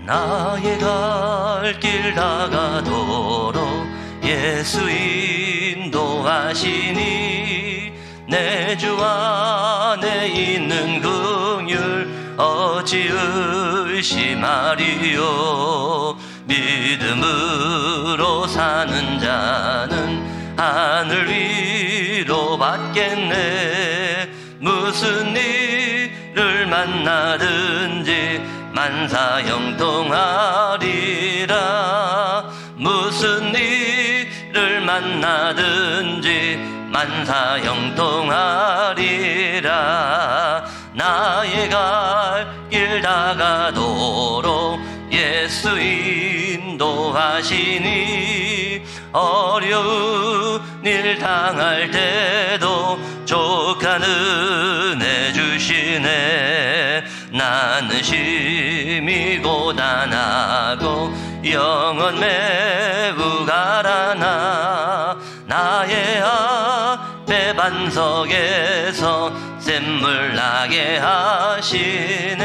나의 갈 길 다가도록 예수 인도하시니 내 주 안에 있는 긍휼 어찌 의심하리요. 믿음으로 사는 자는 하늘 위로 받겠네. 무슨 일을 만나든지 만사 형통하리라. 무슨 일을 만나든지 만사 형통하리라. 나의 갈 길 다가도록 예수 인도하시니 어려운 일 당할 때도 족한 은혜 주시네. 나는 심히 고단하고 영혼 매우 가라나 나의 앞에 반석에서 샘물 나게 하시네.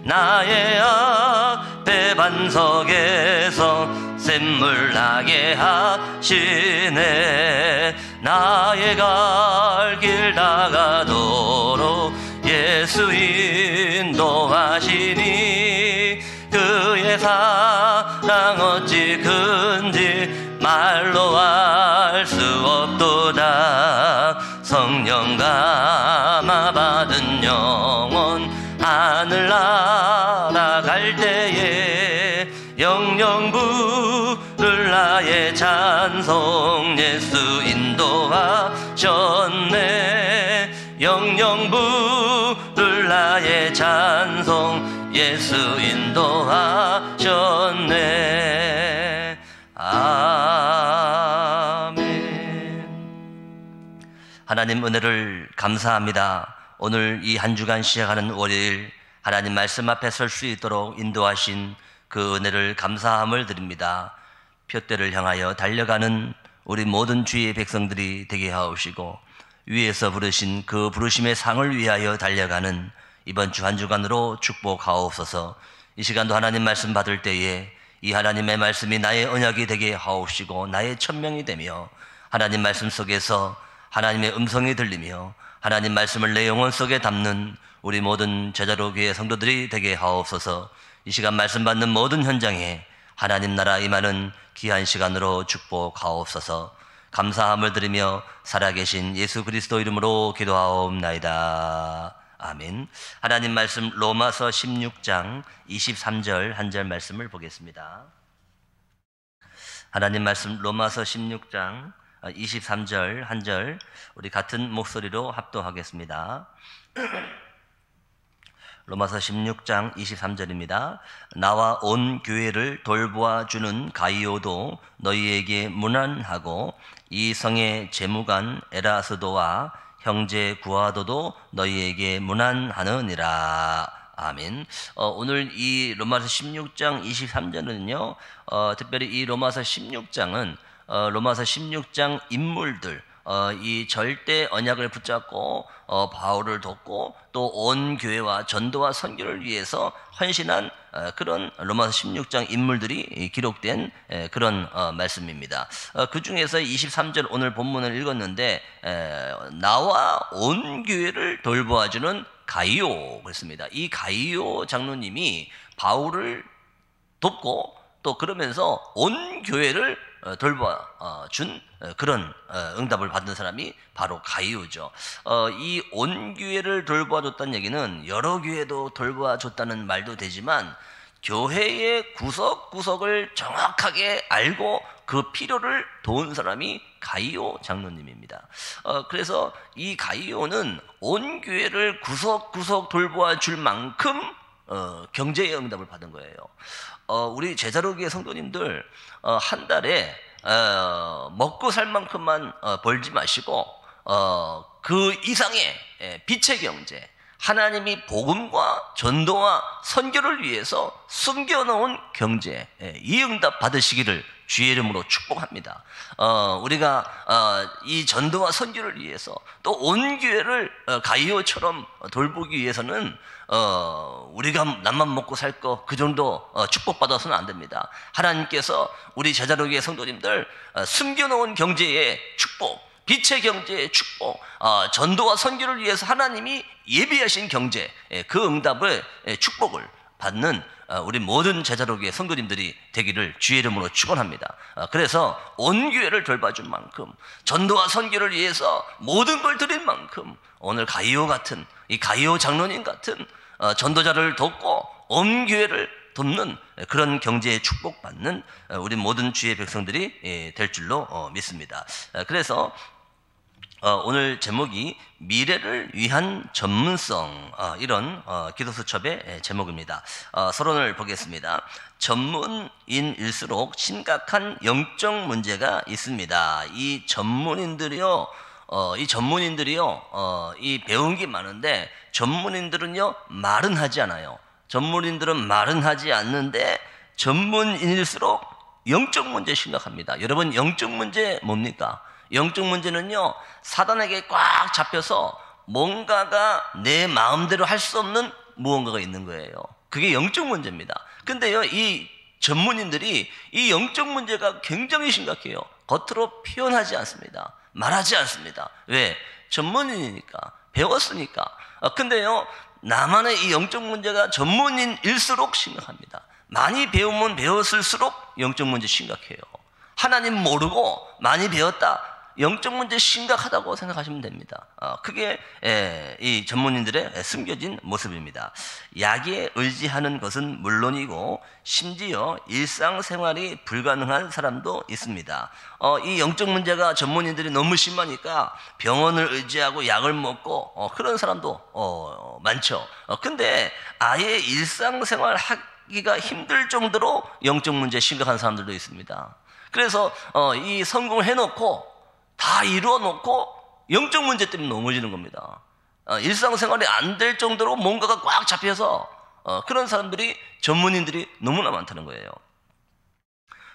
나의 앞에 반석에서 샘물 나게 하시네. 나의 갈 길 다가도록 예수 인도하시니 그의 사랑 어찌 큰지 말로 알 수 없도다. 성령 감화 받은 영혼 하늘 날아갈 때에 영영 부를 나의 찬송 예수 인도하셨네. 영영 부를 나의 찬송 예수 인도하셨네. 아멘. 하나님 은혜를 감사합니다. 오늘 이 한 주간 시작하는 월요일 하나님 말씀 앞에 설 수 있도록 인도하신 그 은혜를 감사함을 드립니다. 표대를 향하여 달려가는 우리 모든 주의 백성들이 되게 하옵시고 위에서 부르신 그 부르심의 상을 위하여 달려가는 이번 주 한 주간으로 축복하옵소서. 이 시간도 하나님 말씀 받을 때에 이 하나님의 말씀이 나의 언약이 되게 하옵시고 나의 천명이 되며 하나님 말씀 속에서 하나님의 음성이 들리며 하나님 말씀을 내 영혼 속에 담는 우리 모든 제자로 교회 성도들이 되게 하옵소서. 이 시간 말씀 받는 모든 현장에 하나님 나라 임하는 귀한 시간으로 축복하옵소서. 감사함을 드리며 살아계신 예수 그리스도 이름으로 기도하옵나이다. 아멘. 하나님 말씀 로마서 16장 23절 한 절 말씀을 보겠습니다. 하나님 말씀 로마서 16장 23절 한 절 우리 같은 목소리로 합독하겠습니다. 로마서 16장 23절입니다. 나와 온 교회를 돌보아 주는 가이오도 너희에게 문안하고 이 성의 재무관 에라스도와 형제 구아도도 너희에게 문안하느니라. 아멘. 오늘 이 로마서 16장 23절은요, 특별히 이 로마서 16장은 로마서 16장 인물들, 이 절대 언약을 붙잡고 바울을 돕고 또 온 교회와 전도와 선교를 위해서 헌신한 그런 로마서 16장 인물들이 기록된 그런 말씀입니다. 그 중에서 23절 오늘 본문을 읽었는데 나와 온 교회를 돌보아주는 가이오 그랬습니다. 이 가이오 장로님이 바울을 돕고 또 그러면서 온 교회를 돌봐준 그런 응답을 받은 사람이 바로 가이오죠. 이 온 교회를 돌봐줬다는 얘기는 여러 교회도 돌봐줬다는 말도 되지만 교회의 구석구석을 정확하게 알고 그 필요를 도운 사람이 가이오 장로님입니다. 그래서 이 가이오는 온 교회를 구석구석 돌보아 줄 만큼 경제의 응답을 받은 거예요. 우리 제자로교회 성도님들 한 달에 먹고 살 만큼만 벌지 마시고 그 이상의 빛의 경제, 하나님이 복음과 전도와 선교를 위해서 숨겨놓은 경제, 이 응답 받으시기를 주의 이름으로 축복합니다. 우리가 이 전도와 선교를 위해서 또 온 교회를 가이오처럼 돌보기 위해서는 우리가 남만 먹고 살 거 그 정도 축복받아서는 안 됩니다. 하나님께서 우리 제자로기의 성도님들 숨겨놓은 경제의 축복, 빛의 경제의 축복, 전도와 선교를 위해서 하나님이 예비하신 경제, 그 응답을 축복을 받는 우리 모든 제자로기의 성도님들이 되기를 주의 이름으로 축원합니다. 그래서 온 교회를 돌봐줄 만큼, 전도와 선교를 위해서 모든 걸 드릴 만큼 오늘 가이오 같은, 이 가이오 장로님 같은 전도자를 돕고 온 교회를 돕는 그런 경제의 축복받는 우리 모든 주의 백성들이 될 줄로 믿습니다. 그래서 오늘 제목이 미래를 위한 전문성, 이런 기도수첩의 제목입니다. 서론을 보겠습니다. 전문인일수록 심각한 영적 문제가 있습니다. 이 전문인들이요, 이 배운 게 많은데 전문인들은요 말은 하지 않아요. 전문인들은 말은 하지 않는데 전문인일수록 영적 문제 심각합니다. 여러분, 영적 문제 뭡니까? 영적 문제는요, 사단에게 꽉 잡혀서 뭔가가 내 마음대로 할 수 없는 무언가가 있는 거예요. 그게 영적 문제입니다. 근데요, 이 전문인들이 이 영적 문제가 굉장히 심각해요. 겉으로 표현하지 않습니다. 말하지 않습니다. 왜? 전문인이니까, 배웠으니까. 근데요, 나만의 이 영적 문제가 전문인일수록 심각합니다. 많이 배우면 배웠을수록 영적 문제 심각해요. 하나님 모르고 많이 배웠다, 영적 문제 심각하다고 생각하시면 됩니다. 그게 이 전문인들의 숨겨진 모습입니다. 약에 의지하는 것은 물론이고 심지어 일상생활이 불가능한 사람도 있습니다. 이 영적 문제가 전문인들이 너무 심하니까 병원을 의지하고 약을 먹고 그런 사람도 많죠. 근데 아예 일상생활 하기가 힘들 정도로 영적 문제 심각한 사람들도 있습니다. 그래서 이 성공을 해놓고 다 이루어놓고 영적 문제 때문에 넘어지는 겁니다. 일상생활이 안 될 정도로 뭔가가 꽉 잡혀서 그런 사람들이, 전문인들이 너무나 많다는 거예요.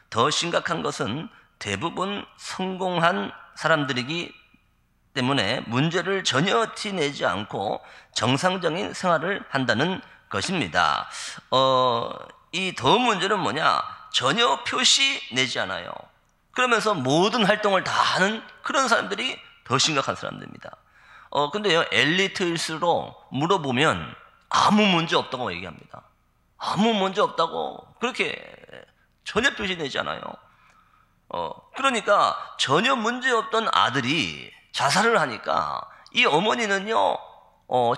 더 심각한 것은 대부분 성공한 사람들이기 때문에 문제를 전혀 티내지 않고 정상적인 생활을 한다는 것입니다. 이 더 문제는 뭐냐? 전혀 표시 내지 않아요. 그러면서 모든 활동을 다 하는 그런 사람들이 더 심각한 사람들입니다. 근데요, 엘리트일수록 물어보면 아무 문제 없다고 얘기합니다. 아무 문제 없다고 그렇게 전혀 표시 내지 않아요. 그러니까 전혀 문제 없던 아들이 자살을 하니까 이 어머니는요,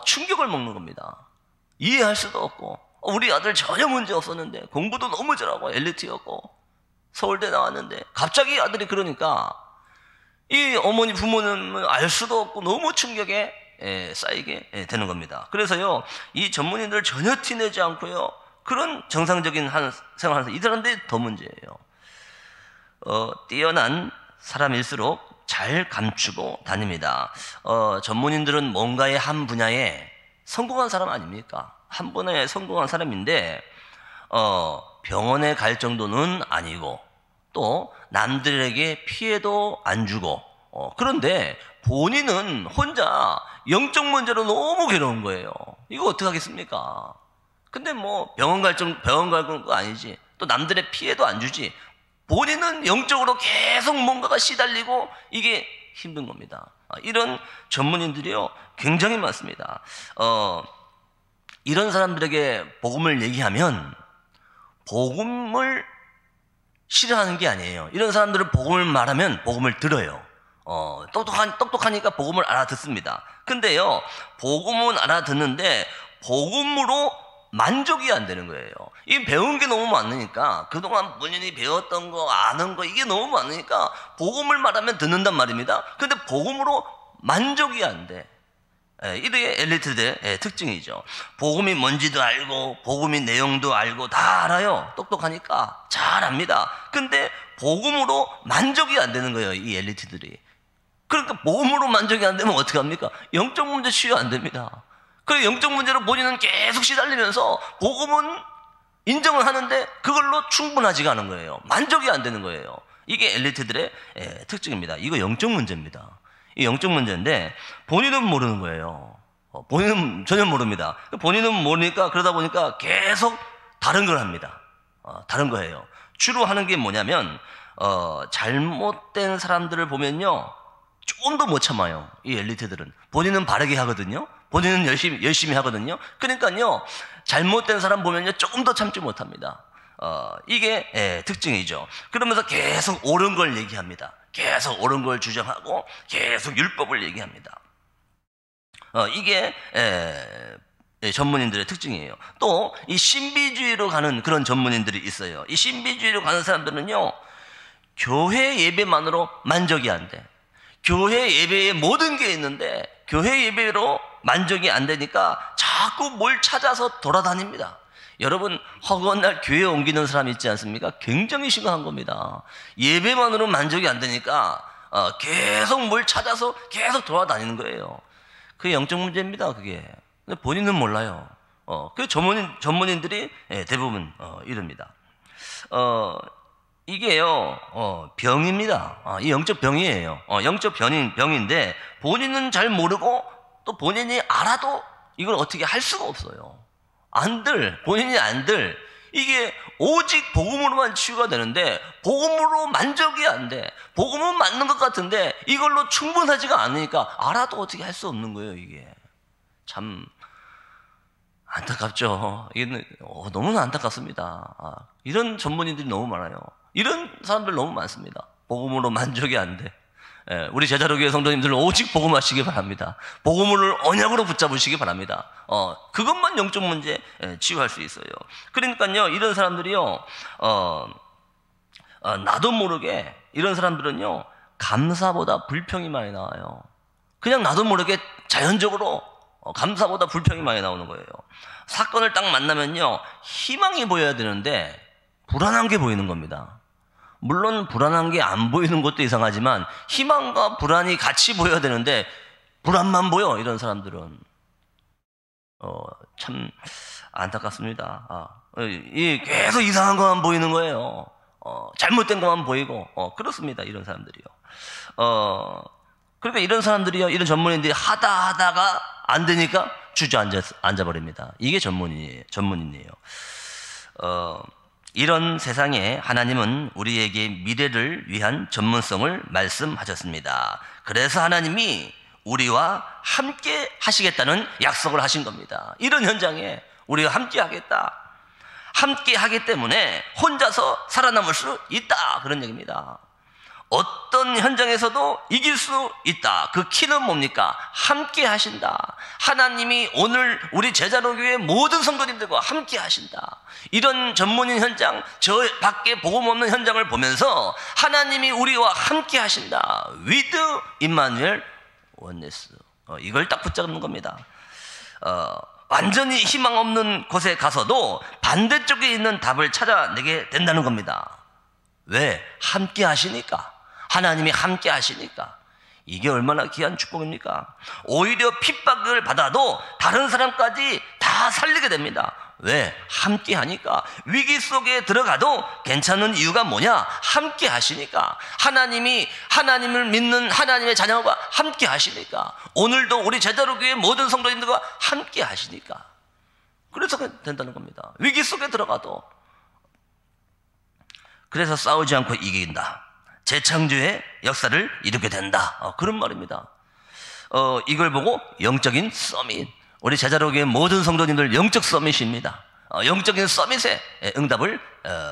충격을 먹는 겁니다. 이해할 수도 없고, 우리 아들 전혀 문제 없었는데 공부도 너무 잘하고 엘리트였고 서울대 나왔는데 갑자기 아들이 그러니까 이 어머니 부모는 알 수도 없고 너무 충격에 쌓이게 되는 겁니다. 그래서요, 이 전문인들 전혀 티내지 않고요, 그런 정상적인 생활하면서 이 사람들이 더 문제예요. 뛰어난 사람일수록 잘 감추고 다닙니다. 전문인들은 뭔가의 한 분야에 성공한 사람 아닙니까? 한 분야에 성공한 사람인데 병원에 갈 정도는 아니고 또 남들에게 피해도 안 주고, 그런데 본인은 혼자 영적 문제로 너무 괴로운 거예요. 이거 어떡하겠습니까? 근데 뭐 병원 갈 거 아니지, 또 남들의 피해도 안 주지, 본인은 영적으로 계속 뭔가가 시달리고 이게 힘든 겁니다. 이런 전문인들이요 굉장히 많습니다. 이런 사람들에게 복음을 얘기하면 복음을 싫어하는 게 아니에요. 이런 사람들은 복음을 말하면 복음을 들어요. 똑똑하니까 복음을 알아듣습니다. 근데요, 복음은 알아듣는데 복음으로 만족이 안 되는 거예요. 이 배운 게 너무 많으니까, 그동안 본인이 배웠던 거, 아는 거, 이게 너무 많으니까 복음을 말하면 듣는단 말입니다. 근데 복음으로 만족이 안 돼. 이게 엘리트들의 특징이죠. 복음이 뭔지도 알고 복음의 내용도 알고 다 알아요. 똑똑하니까 잘 압니다. 근데 복음으로 만족이 안 되는 거예요, 이 엘리트들이. 그러니까 복음으로 만족이 안 되면 어떻게 합니까? 영적 문제 치유 안 됩니다. 그 영적 문제로 본인은 계속 시달리면서 복음은 인정을 하는데 그걸로 충분하지가 않은 거예요. 만족이 안 되는 거예요. 이게 엘리트들의 특징입니다. 이거 영적 문제입니다. 이 영적 문제인데 본인은 모르는 거예요. 본인은 전혀 모릅니다. 본인은 모르니까 그러다 보니까 계속 다른 걸 합니다. 다른 거예요. 주로 하는 게 뭐냐면 잘못된 사람들을 보면요 좀 더 못 참아요. 이 엘리트들은 본인은 바르게 하거든요. 본인은 열심히 하거든요. 그러니까요 잘못된 사람 보면요 조금 더 참지 못합니다. 이게 특징이죠. 그러면서 계속 옳은 걸 얘기합니다. 계속 옳은 걸 주장하고 계속 율법을 얘기합니다. 이게 전문인들의 특징이에요. 또 이 신비주의로 가는 그런 전문인들이 있어요. 이 신비주의로 가는 사람들은요 교회 예배만으로 만족이 안 돼. 교회 예배에 모든 게 있는데 교회 예배로 만족이 안 되니까 자꾸 뭘 찾아서 돌아다닙니다. 여러분 허구한 날 교회에 옮기는 사람 있지 않습니까? 굉장히 심각한 겁니다. 예배만으로 만족이 안 되니까 계속 뭘 찾아서 계속 돌아다니는 거예요. 그게 영적 문제입니다. 그게. 근데 본인은 몰라요. 그 전문인들이 대부분 이럽니다. 이게요 병입니다. 이 영적 병이에요. 영적 병인데 본인은 잘 모르고 또 본인이 알아도 이걸 어떻게 할 수가 없어요. 본인이 안들 이게 오직 복음으로만 치유가 되는데 복음으로 만족이 안 돼. 복음은 맞는 것 같은데 이걸로 충분하지가 않으니까 알아도 어떻게 할 수 없는 거예요. 이게 참 안타깝죠. 이게 너무나 안타깝습니다. 이런 전문인들이 너무 많아요. 이런 사람들 너무 많습니다. 복음으로 만족이 안 돼. 우리 제자로교회 성도님들 오직 복음하시기 바랍니다. 복음을 언약으로 붙잡으시기 바랍니다. 그것만 영적 문제 치유할 수 있어요. 그러니까요 이런 사람들이요 나도 모르게 이런 사람들은요 감사보다 불평이 많이 나와요. 그냥 나도 모르게 자연적으로 감사보다 불평이 많이 나오는 거예요. 사건을 딱 만나면요 희망이 보여야 되는데 불안한 게 보이는 겁니다. 물론 불안한 게 안 보이는 것도 이상하지만 희망과 불안이 같이 보여야 되는데 불안만 보여. 이런 사람들은 참 안타깝습니다. 계속 이상한 것만 보이는 거예요. 잘못된 것만 보이고 그렇습니다. 이런 사람들이요. 그러니까 이런 사람들이요 이런 전문인들이 하다가 안 되니까 주저앉아버립니다. 이게 전문인이에요. 이런 세상에 하나님은 우리에게 미래를 위한 전문성을 말씀하셨습니다. 그래서 하나님이 우리와 함께 하시겠다는 약속을 하신 겁니다. 이런 현장에 우리가 함께 하겠다. 함께 하기 때문에 혼자서 살아남을 수 있다. 그런 얘기입니다. 어떤 현장에서도 이길 수 있다. 그 키는 뭡니까? 함께 하신다. 하나님이 오늘 우리 제자로교회 모든 성도님들과 함께 하신다. 이런 전문인 현장, 저 밖에 복음 없는 현장을 보면서 하나님이 우리와 함께 하신다. With Emmanuel Oneness. 이걸 딱 붙잡는 겁니다. 완전히 희망 없는 곳에 가서도 반대쪽에 있는 답을 찾아내게 된다는 겁니다. 왜? 함께 하시니까. 하나님이 함께 하시니까. 이게 얼마나 귀한 축복입니까? 오히려 핍박을 받아도 다른 사람까지 다 살리게 됩니다. 왜? 함께 하니까. 위기 속에 들어가도 괜찮은 이유가 뭐냐? 함께 하시니까. 하나님을 믿는 하나님의 자녀가 함께 하시니까. 오늘도 우리 제자로교회 모든 성도님들과 함께 하시니까. 그래서 된다는 겁니다. 위기 속에 들어가도. 그래서 싸우지 않고 이긴다. 재창조의 역사를 이루게 된다. 그런 말입니다. 이걸 보고 영적인 서밋. 우리 제자로교회 모든 성도님들 영적 서밋입니다. 영적인 서밋에 응답을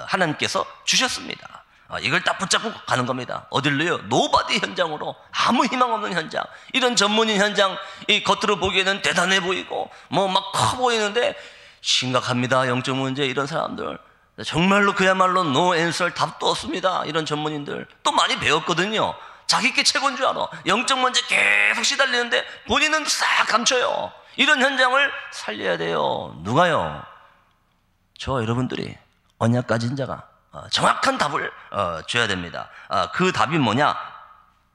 하나님께서 주셨습니다. 이걸 딱 붙잡고 가는 겁니다. 어딜로요? 노바디 현장으로. 아무 희망 없는 현장. 이런 전문인 현장, 이 겉으로 보기에는 대단해 보이고 뭐 막 커 보이는데 심각합니다. 영적 문제. 이런 사람들 정말로 그야말로 노 앤서 답도 없습니다. 이런 전문인들 또 많이 배웠거든요. 자기 게 최고인 줄 알아. 영적 문제 계속 시달리는데 본인은 싹 감춰요. 이런 현장을 살려야 돼요. 누가요? 저 여러분들이 언약 가진 자가 정확한 답을 줘야 됩니다. 그 답이 뭐냐?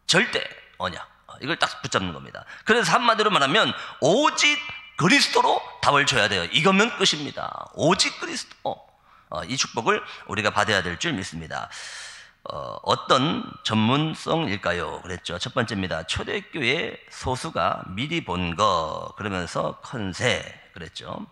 절대 언약. 이걸 딱 붙잡는 겁니다. 그래서 한마디로 말하면 오직 그리스도로 답을 줘야 돼요. 이거면 끝입니다. 오직 그리스도. 이 축복을 우리가 받아야 될 줄 믿습니다. 어떤 전문성일까요? 그랬죠. 첫 번째입니다. 초대교회 소수가 미리 본 거, 그러면서 컨세 그랬죠.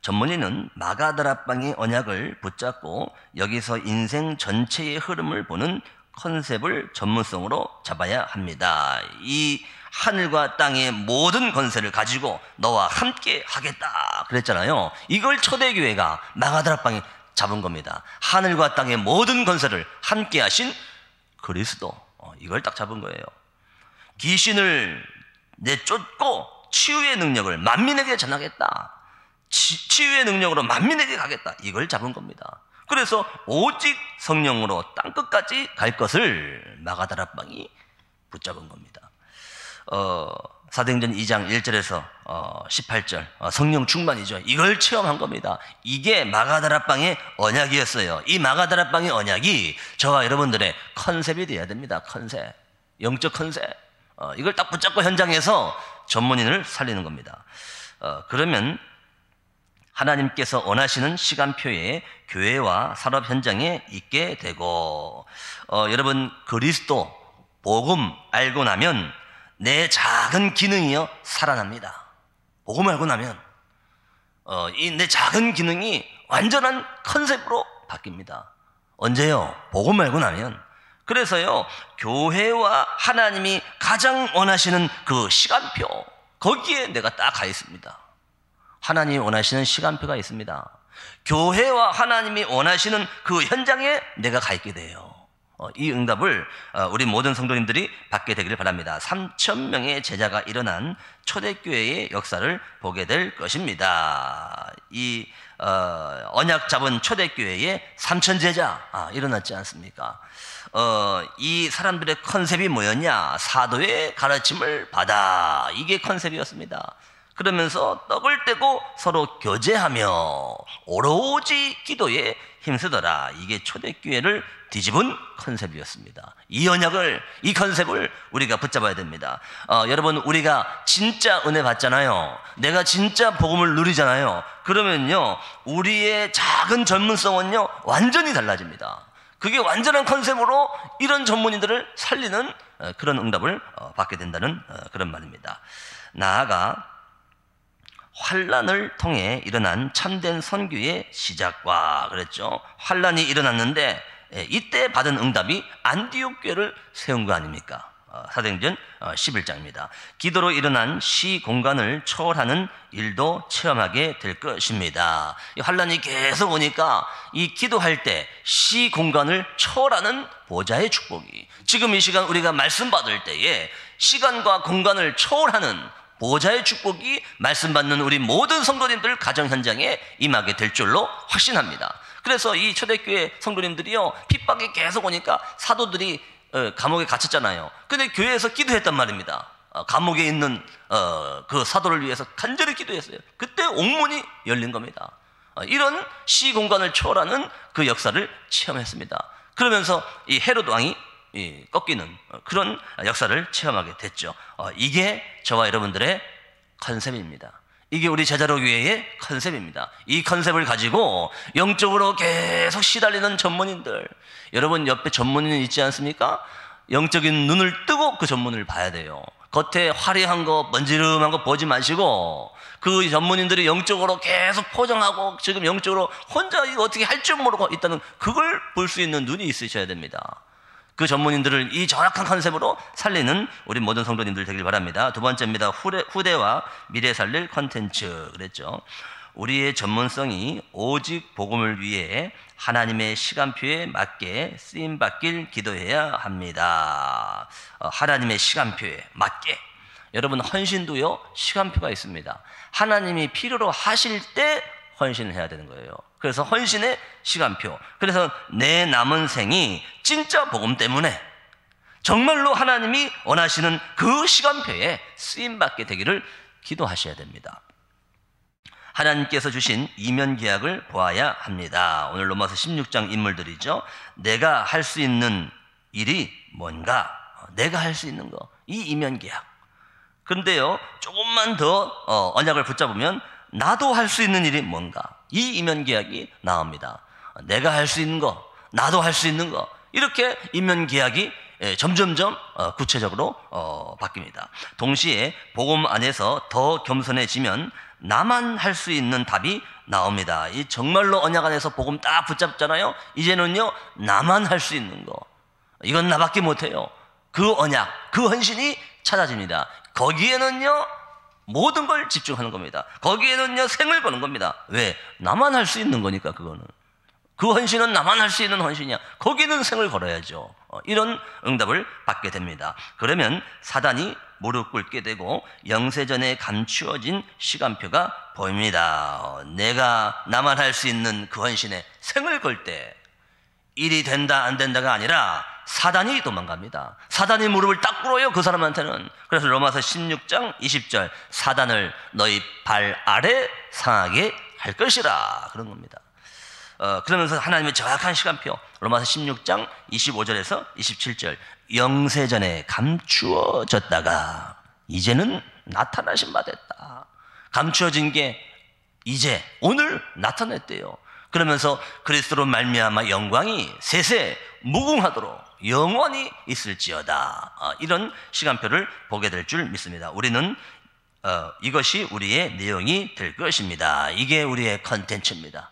전문의는 마가다락방의 언약을 붙잡고 여기서 인생 전체의 흐름을 보는 컨셉을 전문성으로 잡아야 합니다. 이 하늘과 땅의 모든 권세를 가지고 너와 함께 하겠다 그랬잖아요. 이걸 초대교회가 마가다락방에 잡은 겁니다. 하늘과 땅의 모든 권세를 함께 하신 그리스도, 이걸 딱 잡은 거예요. 귀신을 내쫓고 치유의 능력을 만민에게 전하겠다. 치유의 능력으로 만민에게 가겠다. 이걸 잡은 겁니다. 그래서 오직 성령으로 땅끝까지 갈 것을 마가다락방이 붙잡은 겁니다. 사도행전 2장 1절에서 18절 성령 충만이죠. 이걸 체험한 겁니다. 이게 마가다락방의 언약이었어요. 이 마가다락방의 언약이 저와 여러분들의 컨셉이 되어야 됩니다. 컨셉, 영적 컨셉. 이걸 딱 붙잡고 현장에서 전문인을 살리는 겁니다. 그러면 하나님께서 원하시는 시간표에 교회와 산업 현장에 있게 되고, 여러분 그리스도 복음 알고 나면 내 작은 기능이요 살아납니다. 복음 알고 나면 이 내 작은 기능이 완전한 컨셉으로 바뀝니다. 언제요? 복음 알고 나면. 그래서요, 교회와 하나님이 가장 원하시는 그 시간표, 거기에 내가 딱 가 있습니다. 하나님이 원하시는 시간표가 있습니다. 교회와 하나님이 원하시는 그 현장에 내가 가 있게 돼요. 이 응답을 우리 모든 성도님들이 받게 되기를 바랍니다. 3,000명의 제자가 일어난 초대교회의 역사를 보게 될 것입니다. 이 언약 잡은 초대교회의 3,000제자 일어났지 않습니까? 이 사람들의 컨셉이 뭐였냐? 사도의 가르침을 받아. 이게 컨셉이었습니다. 그러면서 떡을 떼고 서로 교제하며 오로지 기도에 힘쓰더라. 이게 초대교회를 뒤집은 컨셉이었습니다. 이 언약을, 이 컨셉을 우리가 붙잡아야 됩니다. 여러분, 우리가 진짜 은혜 받잖아요. 내가 진짜 복음을 누리잖아요. 그러면요, 우리의 작은 전문성은요 완전히 달라집니다. 그게 완전한 컨셉으로 이런 전문인들을 살리는 그런 응답을 받게 된다는 그런 말입니다. 나아가 환란을 통해 일어난 참된 선교의 시작과 그랬죠. 환란이 일어났는데 이때 받은 응답이 안디옥 교회를 세운 거 아닙니까? 사도행전 11장입니다. 기도로 일어난 시 공간을 초월하는 일도 체험하게 될 것입니다. 이 환란이 계속 오니까 이 기도할 때 시 공간을 초월하는 보좌의 축복이, 지금 이 시간 우리가 말씀 받을 때에 시간과 공간을 초월하는 보좌의 축복이 말씀 받는 우리 모든 성도님들 가정 현장에 임하게 될 줄로 확신합니다. 그래서 이 초대교회 성도님들이요, 핍박이 계속 오니까 사도들이 감옥에 갇혔잖아요. 근데 교회에서 기도했단 말입니다. 감옥에 있는 그 사도를 위해서 간절히 기도했어요. 그때 옥문이 열린 겁니다. 이런 시 공간을 초월하는 그 역사를 체험했습니다. 그러면서 이 헤롯 왕이 꺾이는 그런 역사를 체험하게 됐죠. 이게 저와 여러분들의 컨셉입니다. 이게 우리 제자로 교회의 컨셉입니다. 이 컨셉을 가지고 영적으로 계속 시달리는 전문인들, 여러분 옆에 전문인 있지 않습니까? 영적인 눈을 뜨고 그 전문을 봐야 돼요. 겉에 화려한 거, 번지름한 거 보지 마시고 그 전문인들이 영적으로 계속 포장하고 지금 영적으로 혼자 이거 어떻게 할 줄 모르고 있다는, 그걸 볼 수 있는 눈이 있으셔야 됩니다. 그 전문인들을 이 정확한 컨셉으로 살리는 우리 모든 성도님들 되길 바랍니다. 두 번째입니다. 후대와 미래 살릴 컨텐츠 그랬죠. 우리의 전문성이 오직 복음을 위해 하나님의 시간표에 맞게 쓰임받길 기도해야 합니다. 하나님의 시간표에 맞게. 여러분, 헌신도요 시간표가 있습니다. 하나님이 필요로 하실 때 헌신을 해야 되는 거예요. 그래서 헌신의 시간표. 그래서 내 남은 생이 진짜 복음 때문에 정말로 하나님이 원하시는 그 시간표에 쓰임받게 되기를 기도하셔야 됩니다. 하나님께서 주신 이면 계약을 보아야 합니다. 오늘 로마서 16장 인물들이죠. 내가 할 수 있는 일이 뭔가? 내가 할 수 있는 거, 이 이면 계약. 그런데요, 조금만 더 언약을 붙잡으면 나도 할 수 있는 일이 뭔가, 이 인면계약이 나옵니다. 내가 할 수 있는 거, 나도 할 수 있는 거, 이렇게 인면계약이 점점점 구체적으로 바뀝니다. 동시에 복음 안에서 더 겸손해지면 나만 할 수 있는 답이 나옵니다. 이 정말로 언약 안에서 복음 딱 붙잡잖아요. 이제는요, 나만 할 수 있는 거, 이건 나밖에 못해요. 그 언약, 그 헌신이 찾아집니다. 거기에는요, 모든 걸 집중하는 겁니다. 거기에는요, 생을 거는 겁니다. 왜? 나만 할 수 있는 거니까. 그거는, 그 헌신은 나만 할 수 있는 헌신이야. 거기는 생을 걸어야죠. 이런 응답을 받게 됩니다. 그러면 사단이 무릎 꿇게 되고 영세전에 감추어진 시간표가 보입니다. 내가 나만 할 수 있는 그 헌신에 생을 걸 때 일이 된다 안 된다가 아니라 사단이 도망갑니다. 사단이 무릎을 딱 꿇어요, 그 사람한테는. 그래서 로마서 16장 20절, 사단을 너희 발 아래 상하게 할 것이라, 그런 겁니다. 그러면서 하나님의 정확한 시간표, 로마서 16장 25절에서 27절, 영세전에 감추어졌다가 이제는 나타나신 바 됐다. 감추어진 게 이제 오늘 나타냈대요. 그러면서 그리스도로 말미암아 영광이 세세 무궁하도록 영원히 있을지어다. 이런 시간표를 보게 될 줄 믿습니다. 우리는 이것이 우리의 내용이 될 것입니다. 이게 우리의 컨텐츠입니다.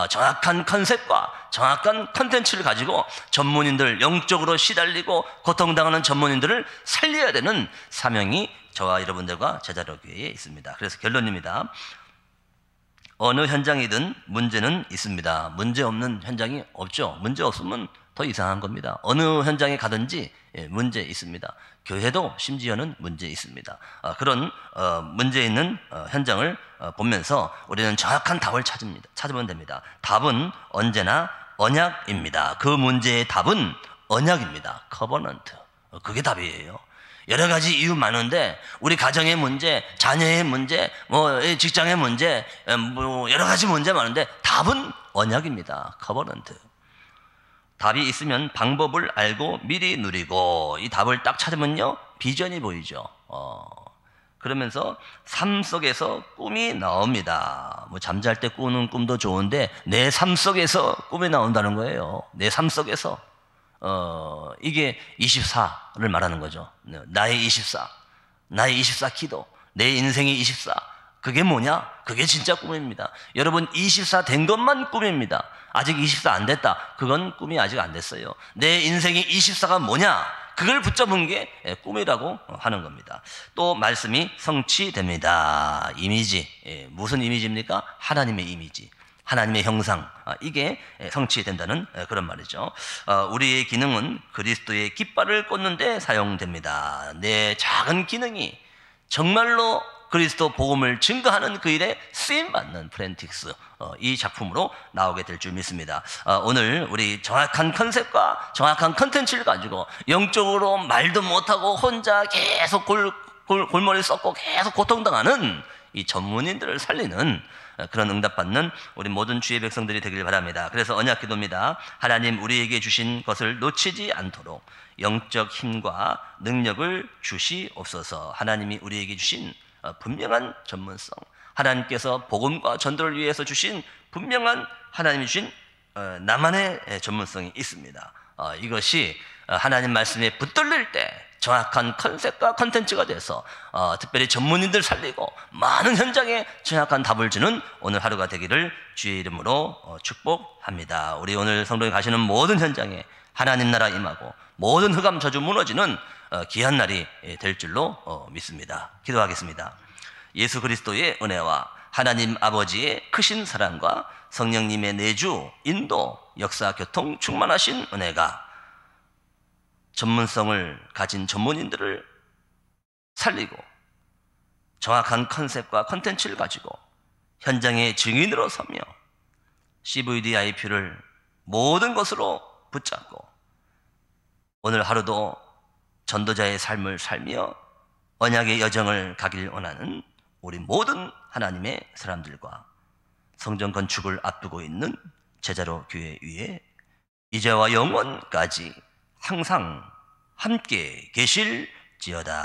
정확한 컨셉과 정확한 컨텐츠를 가지고 전문인들, 영적으로 시달리고 고통당하는 전문인들을 살려야 되는 사명이 저와 여러분들과 제자로 교회에 있습니다. 그래서 결론입니다. 어느 현장이든 문제는 있습니다. 문제 없는 현장이 없죠. 문제 없으면 더 이상한 겁니다. 어느 현장에 가든지 문제 있습니다. 교회도 심지어는 문제 있습니다. 그런 문제 있는 현장을 보면서 우리는 정확한 답을 찾으면 됩니다. 답은 언제나 언약입니다. 그 문제의 답은 언약입니다. 커버넌트. 그게 답이에요. 여러 가지 이유 많은데 우리 가정의 문제, 자녀의 문제, 직장의 문제, 여러 가지 문제 많은데 답은 언약입니다. 커버넌트. 답이 있으면 방법을 알고 미리 누리고, 이 답을 딱 찾으면요, 비전이 보이죠. 그러면서 삶 속에서 꿈이 나옵니다. 잠잘 때 꾸는 꿈도 좋은데 내 삶 속에서 꿈이 나온다는 거예요. 내 삶 속에서. 이게 24를 말하는 거죠. 나의 24, 나의 24 기도, 내 인생의 24. 그게 뭐냐? 그게 진짜 꿈입니다. 여러분, 24 된 것만 꿈입니다. 아직 24 안 됐다, 그건 꿈이 아직 안 됐어요. 내 인생의 24가 뭐냐? 그걸 붙잡은 게 꿈이라고 하는 겁니다. 또 말씀이 성취됩니다. 이미지, 무슨 이미지입니까? 하나님의 이미지, 하나님의 형상, 이게 성취된다는 그런 말이죠. 우리의 기능은 그리스도의 깃발을 꽂는 데 사용됩니다. 내 작은 기능이 정말로 그리스도 복음을 증거하는 그 일에 쓰임받는 프렌틱스, 이 작품으로 나오게 될 줄 믿습니다. 오늘 우리 정확한 컨셉과 정확한 컨텐츠를 가지고 영적으로 말도 못하고 혼자 계속 골머리 썩고 계속 고통당하는 이 전문인들을 살리는 그런 응답받는 우리 모든 주의 백성들이 되길 바랍니다. 그래서 언약 기도입니다. 하나님, 우리에게 주신 것을 놓치지 않도록 영적 힘과 능력을 주시옵소서. 하나님이 우리에게 주신 분명한 전문성, 하나님께서 복음과 전도를 위해서 주신 분명한 하나님이 주신 나만의 전문성이 있습니다. 이것이 하나님 말씀에 붙들릴 때 정확한 컨셉과 컨텐츠가 돼서 특별히 전문인들 살리고 많은 현장에 정확한 답을 주는 오늘 하루가 되기를 주의 이름으로 축복합니다. 우리 오늘 성도에 가시는 모든 현장에 하나님 나라 임하고 모든 흑암 저주 무너지는 귀한 날이 될 줄로 믿습니다. 기도하겠습니다. 예수 그리스도의 은혜와 하나님 아버지의 크신 사랑과 성령님의 내주, 인도, 역사, 교통 충만하신 은혜가 전문성을 가진 전문인들을 살리고 정확한 컨셉과 컨텐츠를 가지고 현장의 증인으로 서며 CVDIP를 모든 것으로 붙잡고 오늘 하루도 전도자의 삶을 살며 언약의 여정을 가길 원하는 우리 모든 하나님의 사람들과 성전 건축을 앞두고 있는 제자로 교회 위에 이제와 영원까지 항상 함께 계실지어다.